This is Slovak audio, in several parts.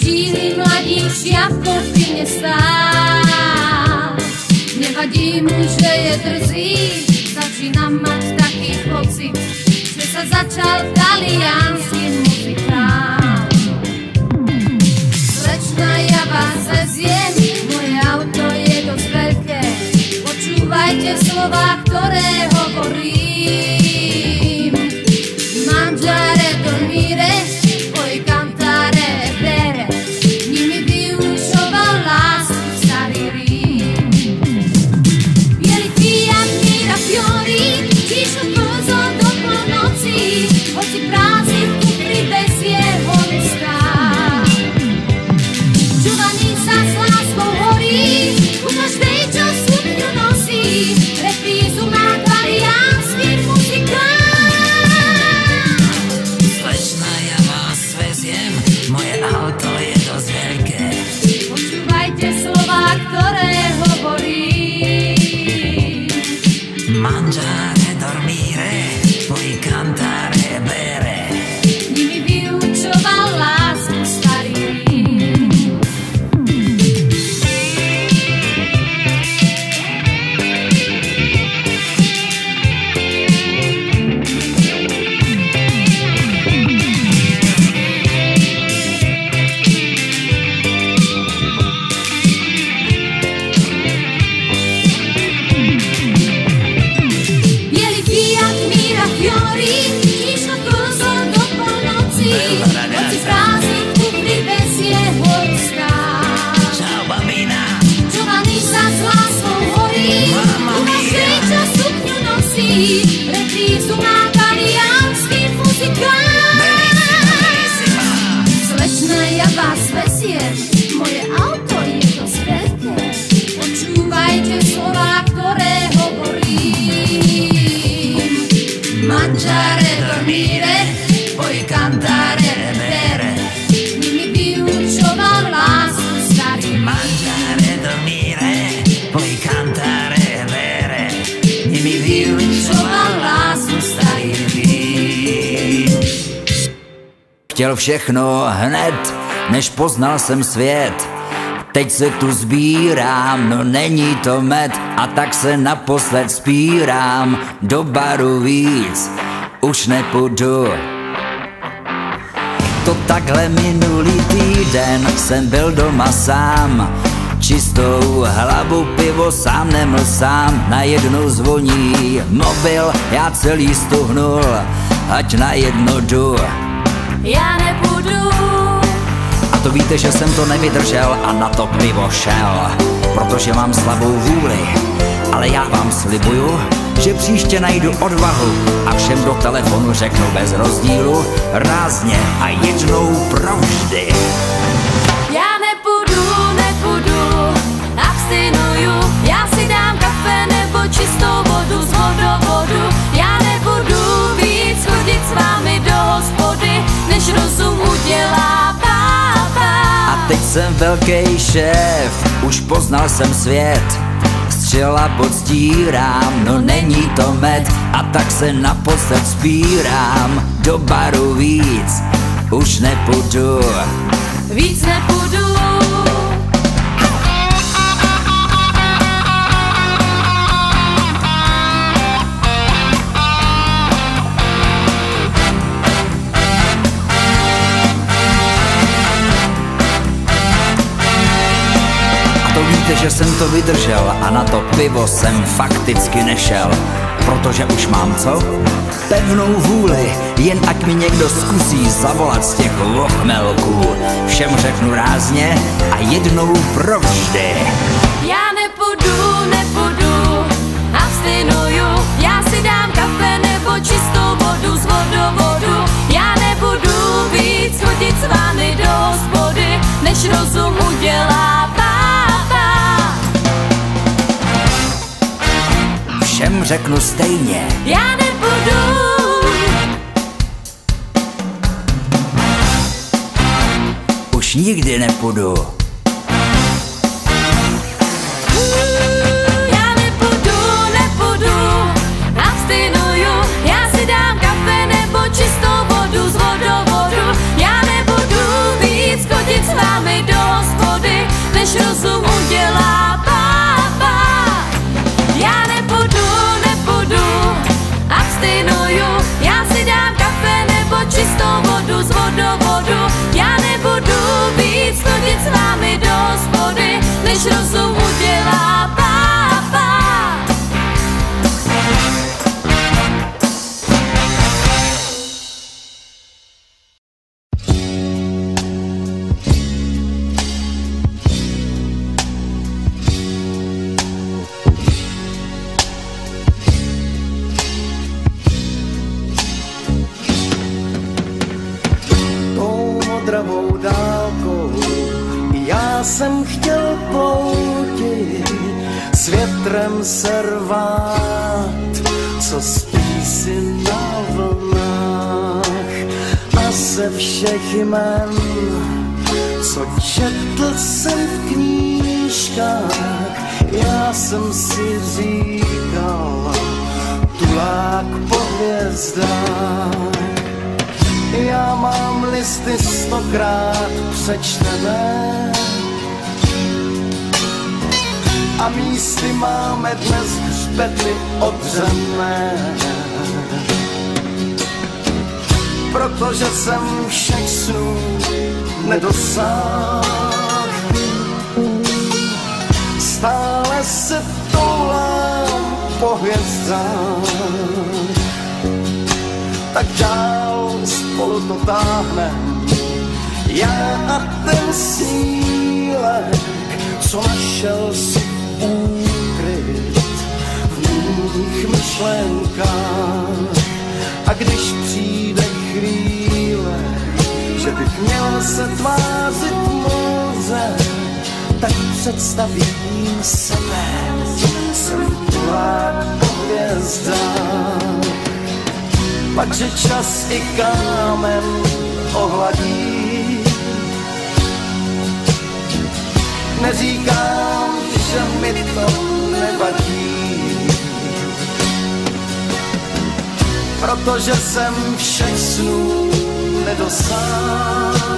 Štíhlý mladík jako by mě stál. Nevadí mu, že je drzý, začínám mať taký pocit, že sa začal taliansky muzikál. Slečna, ja vás veziem, moje auto je dosť veľké, počúvajte slova, ktoré hovorím. Mangiare, dormire, poi cantare e bere, nimi vyučoval lásku starý Rím. Bielý Fiat mira fiori, ticho kozo do polnoci, hoci práci v kufri bez jeho lista. Giovanni sa s láskou horí, u každej, čo sukňu nosí, reprízu má taliansky muzikál. Slečna, ja vás veziem, moje auto je dosť veľké. Počúvajte slova, ktoré hovorím. Mangiare, dormire, poi cantare e bere. Nimi vyučoval lásku starý Rím. Bielý Fiat mira fiori, ticho kozo do polnoci, hoci prázdnik v kufri bez jeho lista. Čau, babina. Giovanni sa s láskou horí, Mamma u každej, čo sukňu nosí, reprízu má taliansky muzikál. Bellissima. Slečna, ja vás veziem, moje auto je dosť veľké, počúvajte slova, ktoré hovorím. Mangiare, dormire, poi cantare e bere. Nimi vyučoval lásku starý Rím. Mangiare, dormire, poi cantare e bere. Nimi vyučoval lásku starý Rím. Chtěl všechno hned, než poznal jsem svět. Teď se tu sbírám, no není to med, a tak se naposled spírám. Do baru víc už nepůjdu. To takhle minulý týden jsem byl doma sám. Čistou hlavu pivo sám nemlsám. Najednou zvoní mobil, já celý stuhnul, ať na jedno jdu. Ja nepůjdu. A to víte, že jsem to nevydržel a na to pivo šel, protože mám slabou vůli. Ale já vám slibuju, že příště najdu odvahu a všem do telefonu řeknu bez rozdílu rázně a jednou provždy. Ja nepůjdu, abstinuju, já si dám kafe nebo čistou vodu z vodovodu. Já nebudu víc chodit s vámi do hospody, než rozum udělá pápa. A teď jsem velký šéf, už poznal jsem svět. Střela podstírám, no není to med, a tak se naposled spírám. Do baru víc už nepůjdu. Víc nepůjdu. To víte, že jsem to vydržel a na to pivo jsem fakticky nešel. Protože už mám co? Pevnou vůli, jen ať mi někdo zkusí zavolat z těch lochmelků. Všem řeknu rázně a jednou provždy. Já nepůjdu, abstinuju, já si dám kafe nebo čistou vodu z vodovodu. Já nebudu víc chodit s vámi do hospody, než rozum udělá pápa. Všem řeknu stejně. Já nepůjdu. Už nikdy nepůjdu. Já nepůjdu, abstinuju, já si dám kafe nebo čistou vodu z vodovodu. Já nebudu víc chodit s vámi vodovodu. Já nebudu víc chodit s vámi do hospody, než rozum udělá pápa. Modravou dálkou já jsem chtěl ploutit, s větrem se rvát, co spí si na vlnách. A ze všech jmen, co četl jsem v knížkách, já jsem si říkal, tulák po hvězdách. Já mám listy 100krát přečtené a místy máme dnes hřbety odřené. Protože jsem všech snů nedosáhl, stále se toulám po hvězdách. Tak dál spolu to táhnem, já a ten snílek, co našel si úkryt v mých myšlenkách. A když přijde chvíle, že bych měl se tvářit moře, tak představím sebe, jsem tulák po hvězdách. Pakže čas i kámen ohladí. Neříkám, že mi to nevadí, protože jsem všech snů nedosáhl.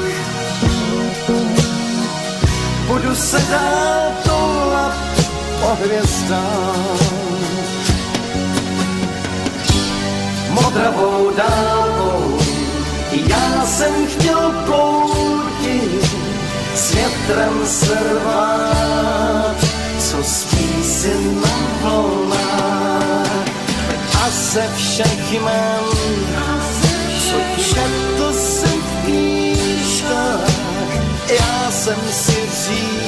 Budu se dál toulat po hvězdách. Modravou dálkou já jsem chtěl ploutit, s větrem se rvát, co spí si na vlnách. A ze všech jmen, co četl jsem v knížkách, já jsem si říkal,